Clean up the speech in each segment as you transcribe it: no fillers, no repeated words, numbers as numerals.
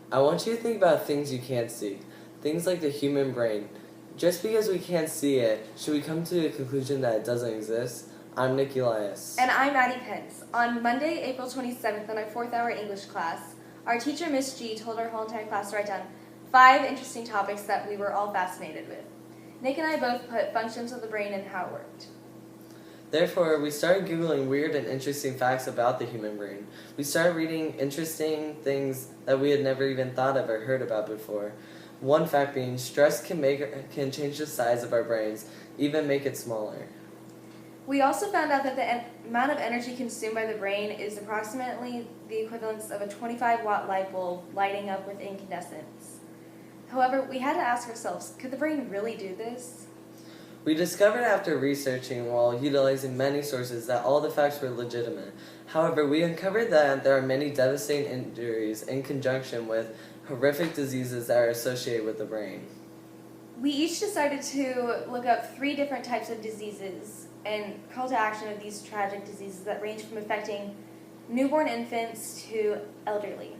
I want you to think about things you can't see. Things like the human brain. Just because we can't see it, should we come to the conclusion that it doesn't exist? I'm Nick Elias. And I'm Maddie Pence. On Monday, April 27th, in our 4th hour English class, our teacher, Miss G, told our whole entire class to write down 5 interesting topics that we were all fascinated with. Nick and I both put functions of the brain and how it worked. Therefore, we started Googling weird and interesting facts about the human brain. We started reading interesting things that we had never even thought of or heard about before. One fact being, stress can change the size of our brains, even make it smaller. We also found out that the amount of energy consumed by the brain is approximately the equivalence of a 25-watt light bulb lighting up with incandescence. However, we had to ask ourselves, could the brain really do this? We discovered after researching while utilizing many sources that all the facts were legitimate. However, we uncovered that there are many devastating injuries in conjunction with horrific diseases that are associated with the brain. We each decided to look up 3 different types of diseases and call to action of these tragic diseases that range from affecting newborn infants to elderly.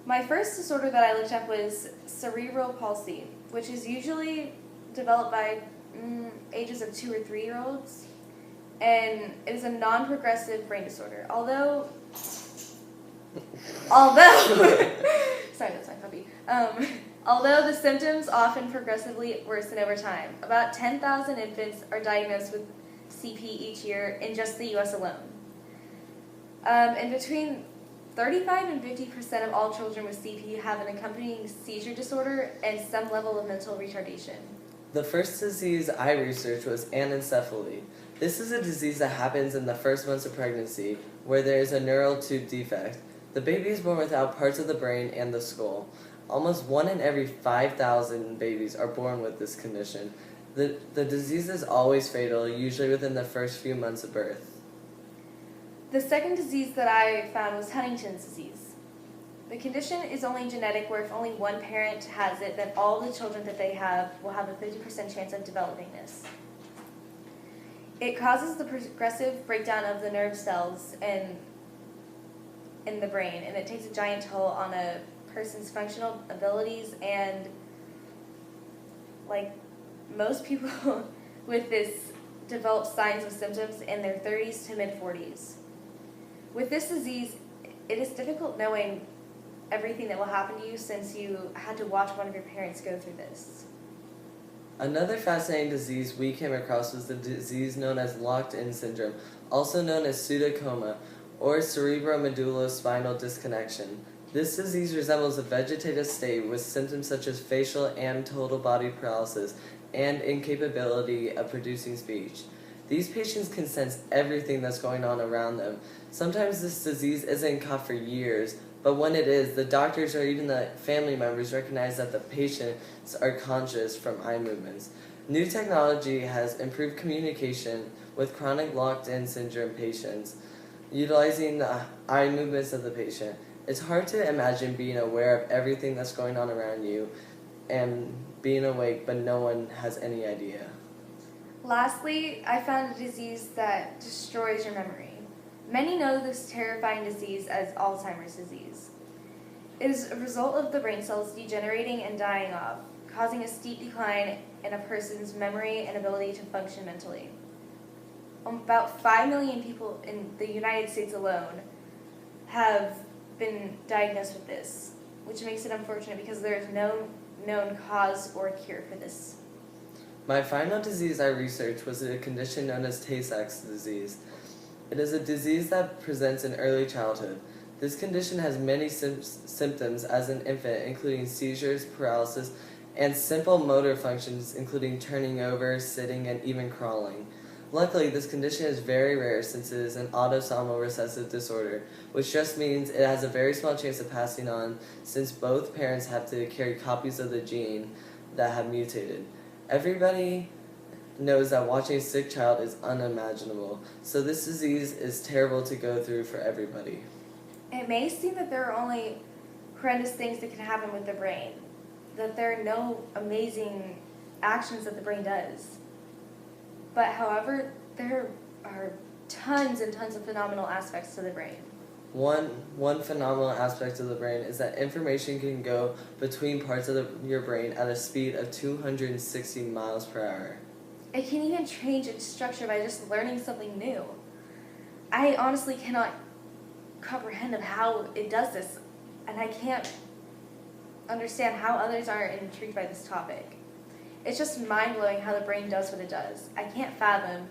My first disorder that I looked up was cerebral palsy, which is usually developed by ages of 2 or 3-year-olds, and it is a non-progressive brain disorder. Although sorry, that's my puppy. Although the symptoms often progressively worsen over time, about 10,000 infants are diagnosed with CP each year in just the U.S. alone. And between 35 and 50% of all children with CP have an accompanying seizure disorder and some level of mental retardation. The first disease I researched was anencephaly. This is a disease that happens in the first months of pregnancy, where there is a neural tube defect. The baby is born without parts of the brain and the skull. Almost 1 in every 5,000 babies are born with this condition. The disease is always fatal, usually within the first few months of birth. The second disease that I found was Huntington's disease. The condition is only genetic, where if only one parent has it, then all the children that they have will have a 50% chance of developing this. It causes the progressive breakdown of the nerve cells in the brain, and it takes a giant toll on a person's functional abilities, and like most people with this develop signs and symptoms in their 30s to mid-40s. With this disease, it is difficult knowing everything that will happen to you since you had to watch one of your parents go through this. Another fascinating disease we came across was the disease known as locked-in syndrome, also known as pseudocoma, or cerebromedulospinal disconnection. This disease resembles a vegetative state with symptoms such as facial and total body paralysis and incapability of producing speech. These patients can sense everything that's going on around them. Sometimes this disease isn't caught for years, but when it is, the doctors or even the family members recognize that the patients are conscious from eye movements. New technology has improved communication with chronic locked-in syndrome patients, utilizing the eye movements of the patient. It's hard to imagine being aware of everything that's going on around you and being awake, but no one has any idea. Lastly, I found a disease that destroys your memory. Many know this terrifying disease as Alzheimer's disease. It is a result of the brain cells degenerating and dying off, causing a steep decline in a person's memory and ability to function mentally. About 5 million people in the United States alone have been diagnosed with this, which makes it unfortunate because there is no known cause or cure for this. My final disease I researched was a condition known as Tay-Sachs disease. It is a disease that presents in early childhood. This condition has many symptoms as an infant, including seizures, paralysis, and simple motor functions, including turning over, sitting, and even crawling. Luckily, this condition is very rare since it is an autosomal recessive disorder, which just means it has a very small chance of passing on since both parents have to carry copies of the gene that have mutated. Everybody knows that watching a sick child is unimaginable, so this disease is terrible to go through for everybody. It may seem that there are only horrendous things that can happen with the brain, that there are no amazing actions that the brain does. But however, there are tons and tons of phenomenal aspects to the brain. One phenomenal aspect of the brain is that information can go between parts of your brain at a speed of 260 miles per hour. It can even change its structure by just learning something new. I honestly cannot comprehend of how it does this, and I can't understand how others are intrigued by this topic. It's just mind-blowing how the brain does what it does. I can't fathom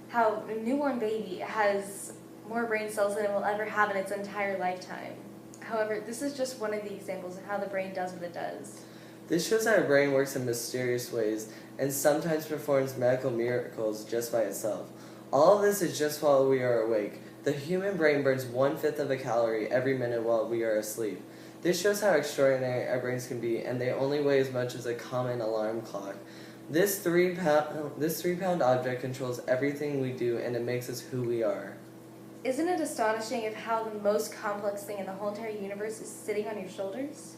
how a newborn baby has more brain cells than it will ever have in its entire lifetime. However, this is just one of the examples of how the brain does what it does. This shows that our brain works in mysterious ways and sometimes performs medical miracles just by itself. All of this is just while we are awake. The human brain burns 1/5 of a calorie every minute while we are asleep. This shows how extraordinary our brains can be, and they only weigh as much as a common alarm clock. This 3-pound object controls everything we do, and it makes us who we are. Isn't it astonishing of how the most complex thing in the whole entire universe is sitting on your shoulders?